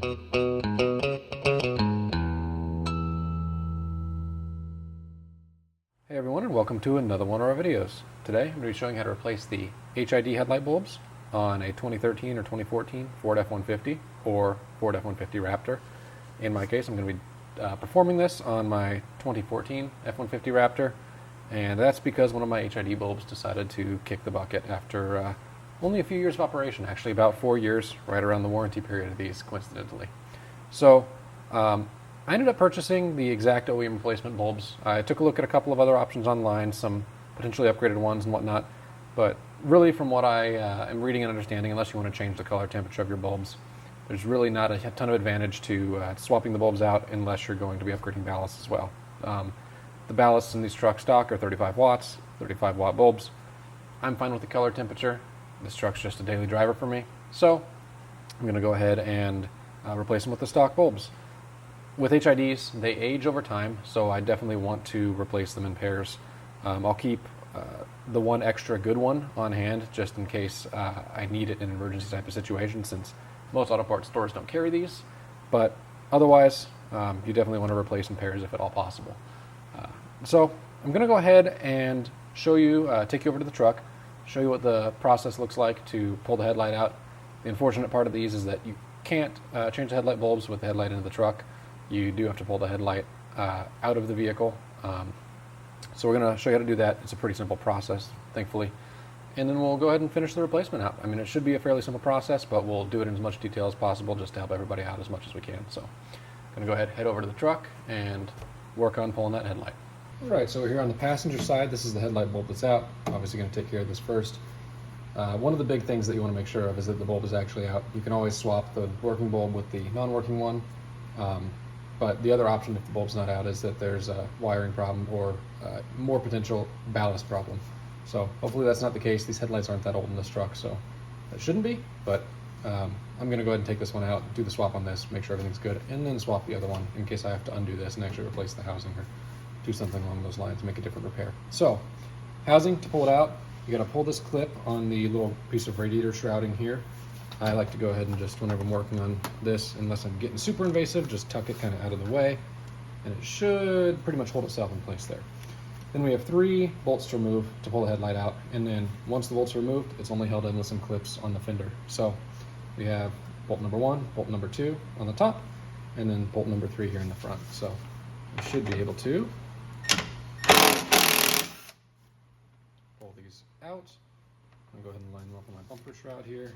Hey everyone, and welcome to another one of our videos. Today I'm going to be showing how to replace the HID headlight bulbs on a 2013 or 2014 Ford F-150 or Ford F-150 Raptor. In my case, I'm going to be performing this on my 2014 F-150 Raptor, and that's because one of my HID bulbs decided to kick the bucket after only a few years of operation, actually about 4 years, right around the warranty period of these, coincidentally. So, I ended up purchasing the exact OEM replacement bulbs. I took a look at a couple of other options online, some potentially upgraded ones and whatnot, but really from what I am reading and understanding, unless you want to change the color temperature of your bulbs, there's really not a ton of advantage to swapping the bulbs out unless you're going to be upgrading ballasts as well. The ballasts in these trucks stock are 35 watts, 35 watt bulbs. I'm fine with the color temperature. This truck's just a daily driver for me, so I'm going to go ahead and replace them with the stock bulbs. With HIDs, they age over time, so I definitely want to replace them in pairs. I'll keep the one extra good one on hand just in case I need it in an emergency type of situation, since most auto parts stores don't carry these. But otherwise, you definitely want to replace in pairs if at all possible. So I'm going to go ahead and show you, take you over to the truck, show you what the process looks like to pull the headlight out. The unfortunate part of these is that you can't change the headlight bulbs with the headlight into the truck. You do have to pull the headlight out of the vehicle. So we're going to show you how to do that. It's a pretty simple process, thankfully. And then we'll go ahead and finish the replacement out. I mean, it should be a fairly simple process, but we'll do it in as much detail as possible just to help everybody out as much as we can. So I'm going to go ahead, head over to the truck, and work on pulling that headlight. All right, so we're here on the passenger side. This is the headlight bulb that's out. Obviously going to take care of this first. One of the big things that you want to make sure of is that the bulb is actually out. You can always swap the working bulb with the non-working one. But the other option, if the bulb's not out, is that there's a wiring problem or more potential ballast problem. So hopefully that's not the case. These headlights aren't that old in this truck, so that shouldn't be. But I'm going to go ahead and take this one out, do the swap on this, make sure everything's good, and then swap the other one in case I have to undo this and actually replace the housing or do something along those lines, make a different repair. So, housing, to pull it out, you got to pull this clip on the little piece of radiator shrouding here. I like to go ahead and just, whenever I'm working on this, unless I'm getting super invasive, just tuck it kind of out of the way, and it should pretty much hold itself in place there. Then we have 3 bolts to remove to pull the headlight out, and then once the bolts are removed, it's only held in with some clips on the fender. So we have bolt number 1, bolt number 2 on the top, and then bolt number 3 here in the front. So we should be able to pull these out. I'm going to go ahead and line them up on my bumper shroud here.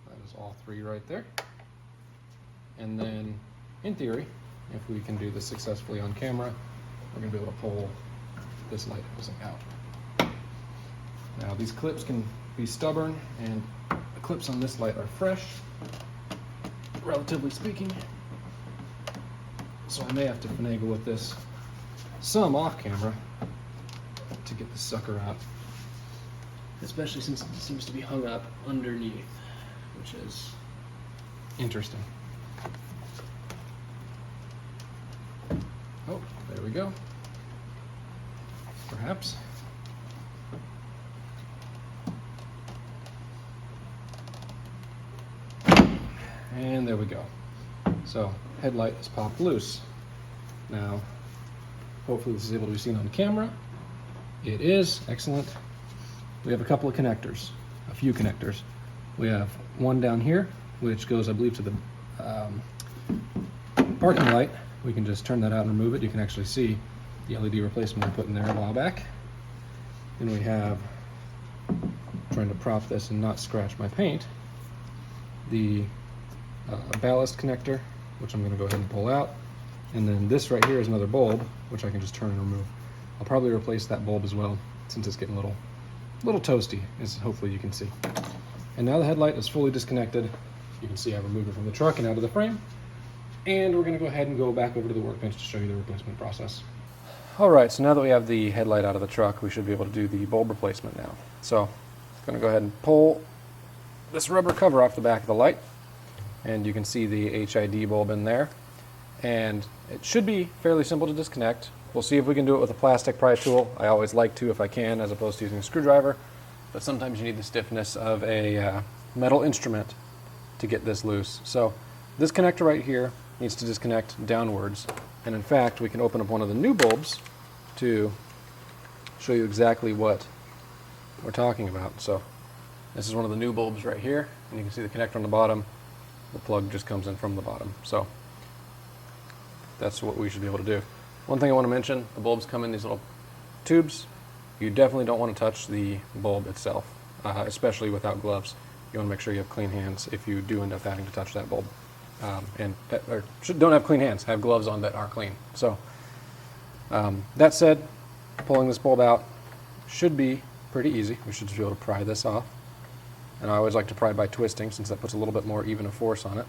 That is all 3 right there. And then, in theory, if we can do this successfully on camera, we're going to be able to pull this light housing out. Now, these clips can be stubborn, and the clips on this light are fresh, relatively speaking. So I may have to finagle with this some off camera to get this sucker out, especially since it seems to be hung up underneath, which is interesting. Oh, there we go. Perhaps. And there we go. So, headlight is popped loose. Now, hopefully this is able to be seen on camera. It is. Excellent. We have a couple of connectors, a few connectors. We have one down here, which goes, I believe, to the parking light. We can just turn that out and remove it. You can actually see the LED replacement I put in there a while back. Then we have, trying to prop this and not scratch my paint, the ballast connector, which I'm going to go ahead and pull out. And then this right here is another bulb, which I can just turn and remove. I'll probably replace that bulb as well, since it's getting a little toasty, as hopefully you can see. And now the headlight is fully disconnected. You can see I've removed it from the truck and out of the frame. And we're going to go ahead and go back over to the workbench to show you the replacement process. All right, so now that we have the headlight out of the truck, we should be able to do the bulb replacement now. So I'm going to go ahead and pull this rubber cover off the back of the light, and you can see the HID bulb in there. And it should be fairly simple to disconnect. We'll see if we can do it with a plastic pry tool. I always like to if I can, as opposed to using a screwdriver. But sometimes you need the stiffness of a metal instrument to get this loose. So this connector right here needs to disconnect downwards. And in fact, we can open up one of the new bulbs to show you exactly what we're talking about. So this is one of the new bulbs right here, and you can see the connector on the bottom. The plug just comes in from the bottom. So that's what we should be able to do. One thing I want to mention, the bulbs come in these little tubes. You definitely don't want to touch the bulb itself, especially without gloves. You want to make sure you have clean hands if you do end up having to touch that bulb. Don't have clean hands, have gloves on that are clean. So that said, pulling this bulb out should be pretty easy. We should just be able to pry this off. And I always like to pry by twisting, since that puts a little bit more even of force on it.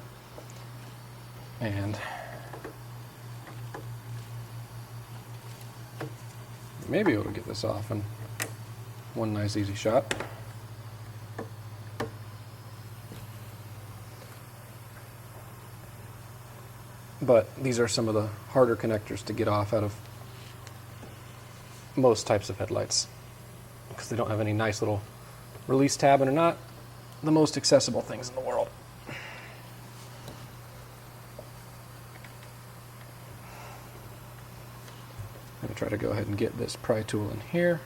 And maybe able to get this off in one nice easy shot. But these are some of the harder connectors to get off out of most types of headlights, because they don't have any nice little release tab and are not the most accessible things in the world. I'm going to try to go ahead and get this pry tool in here.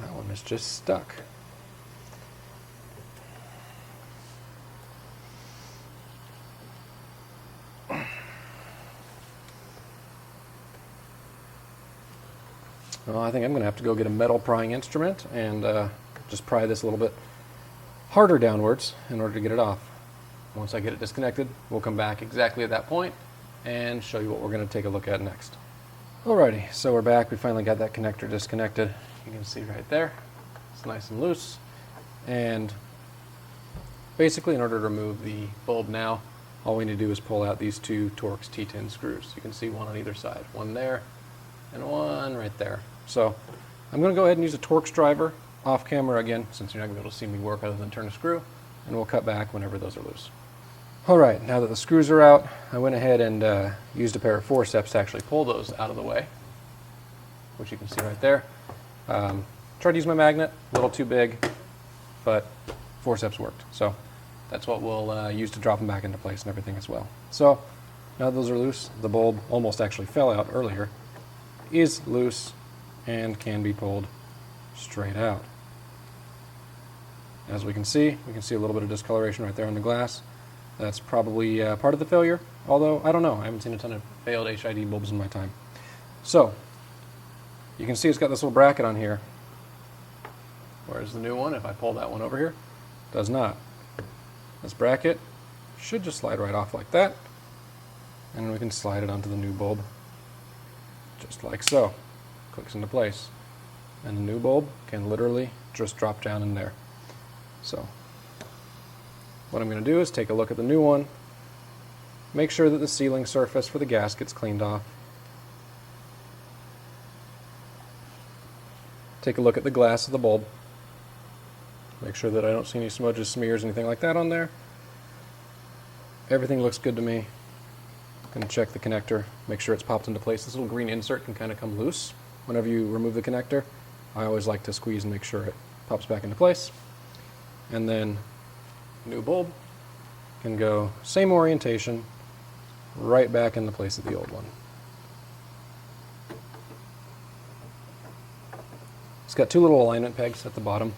That one is just stuck. Well, I think I'm going to have to go get a metal prying instrument and just pry this a little bit harder downwards in order to get it off. Once I get it disconnected, we'll come back exactly at that point and show you what we're going to take a look at next. Alrighty, so we're back. We finally got that connector disconnected. You can see right there, it's nice and loose. And basically, in order to remove the bulb now, all we need to do is pull out these two Torx T10 screws. You can see one on either side, one there and one right there. So I'm going to go ahead and use a Torx driver off camera again, since you're not going to be able to see me work other than turn a screw, and we'll cut back whenever those are loose. Alright, now that the screws are out, I went ahead and used a pair of forceps to actually pull those out of the way, which you can see right there. Tried to use my magnet, a little too big, but forceps worked. So that's what we'll use to drop them back into place and everything as well. So now that those are loose, the bulb almost actually fell out earlier, is loose and can be pulled straight out. As we can see a little bit of discoloration right there on the glass. That's probably part of the failure, although I don't know. I haven't seen a ton of failed HID bulbs in my time. So you can see it's got this little bracket on here. Where's the new one? If I pull that one over here, does not. This bracket should just slide right off like that, and we can slide it onto the new bulb just like so. Clicks into place, and the new bulb can literally just drop down in there. So what I'm going to do is take a look at the new one, make sure that the sealing surface for the gasket's cleaned off, take a look at the glass of the bulb, make sure that I don't see any smudges, smears, anything like that on there. Everything looks good to me. I'm going to check the connector, make sure it's popped into place. This little green insert can kind of come loose whenever you remove the connector. I always like to squeeze and make sure it pops back into place. And then new bulb can go same orientation right back in the place of the old one. It's got two little alignment pegs at the bottom.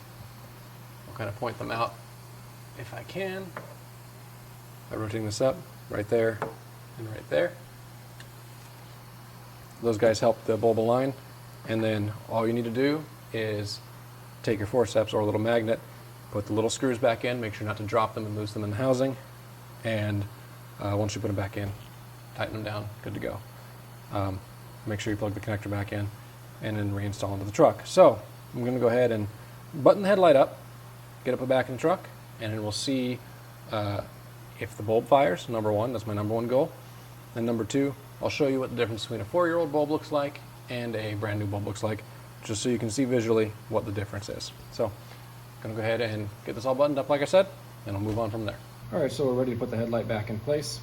I'll kind of point them out if I can by rotating this up right there and right there. Those guys help the bulb align, and then all you need to do is take your forceps or a little magnet, put the little screws back in, make sure not to drop them and lose them in the housing, and once you put them back in, tighten them down, good to go. Make sure you plug the connector back in and then reinstall into the truck. So I'm going to go ahead and button the headlight up, get it put back in the truck, and then we'll see if the bulb fires. Number one, that's my number one goal. And number two, I'll show you what the difference between a 4-year-old bulb looks like and a brand new bulb looks like, just so you can see visually what the difference is. So Gonna go ahead and get this all buttoned up like I said, and I'll move on from there. All right, so we're ready to put the headlight back in place.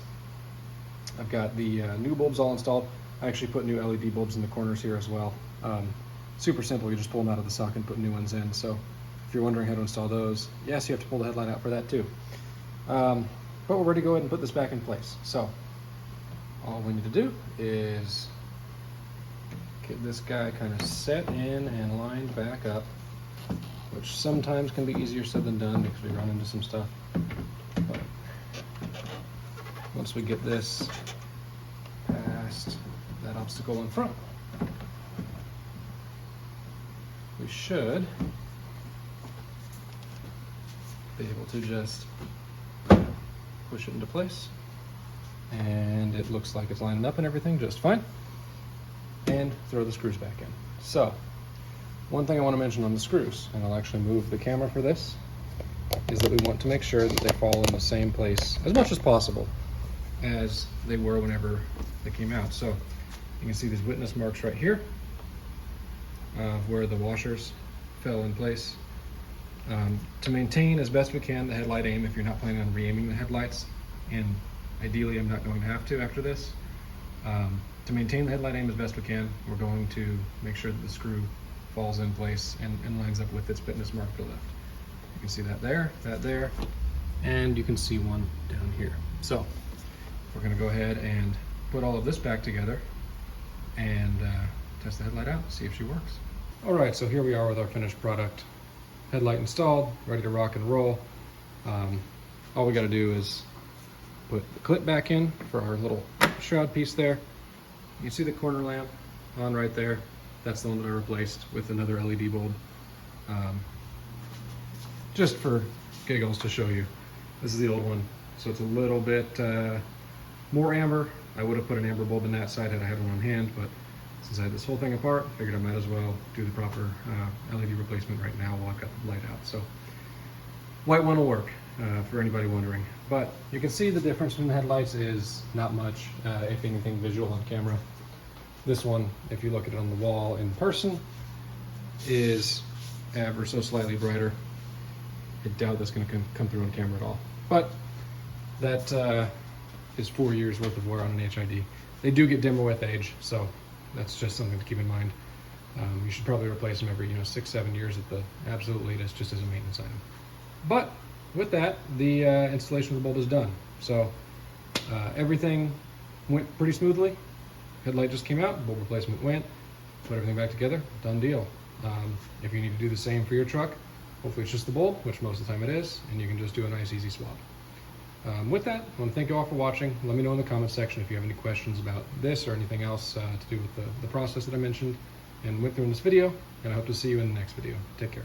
I've got the new bulbs all installed. I actually put new LED bulbs in the corners here as well. Super simple, you just pull them out of the socket and put new ones in. So if you're wondering how to install those, yes, you have to pull the headlight out for that too. But we're ready to go ahead and put this back in place. So all we need to do is get this guy kind of set in and lined back up, which sometimes can be easier said than done because we run into some stuff. But once we get this past that obstacle in front, we should be able to just push it into place. And it looks like it's lining up and everything just fine. And throw the screws back in. So, one thing I want to mention on the screws, and I'll actually move the camera for this, is that we want to make sure that they fall in the same place as much as possible as they were whenever they came out. So you can see these witness marks right here where the washers fell in place. To maintain as best we can the headlight aim, if you're not planning on re-aiming the headlights, and ideally I'm not going to have to after this, to maintain the headlight aim as best we can, we're going to make sure that the screw falls in place and lines up with its witness mark to the left. You can see that there, and you can see one down here. So we're going to go ahead and put all of this back together and test the headlight out, see if she works. All right, so here we are with our finished product. Headlight installed, ready to rock and roll. All we got to do is put the clip back in for our little shroud piece there. You can see the corner lamp on right there. That's the one that I replaced with another LED bulb. Just for giggles to show you. This is the old one, so it's a little bit more amber. I would have put an amber bulb in that side had I had one on hand, but since I had this whole thing apart, I figured I might as well do the proper LED replacement right now while I've got the light out. So white one will work for anybody wondering. But you can see the difference between the headlights is not much, if anything, visual on camera. This one, if you look at it on the wall in person, is ever so slightly brighter. I doubt that's going to come through on camera at all. But that is 4 years worth of wear on an HID. They do get dimmer with age, so that's just something to keep in mind. You should probably replace them every 6-7 years at the absolute latest, just as a maintenance item. But with that, the installation of the bulb is done. So everything went pretty smoothly. Headlight just came out, bulb replacement went, put everything back together, done deal. If you need to do the same for your truck, hopefully it's just the bulb, which most of the time it is, and you can just do a nice easy swap. With that, I want to thank you all for watching. Let me know in the comments section if you have any questions about this or anything else to do with the process that I mentioned and went through in this video, and I hope to see you in the next video. Take care.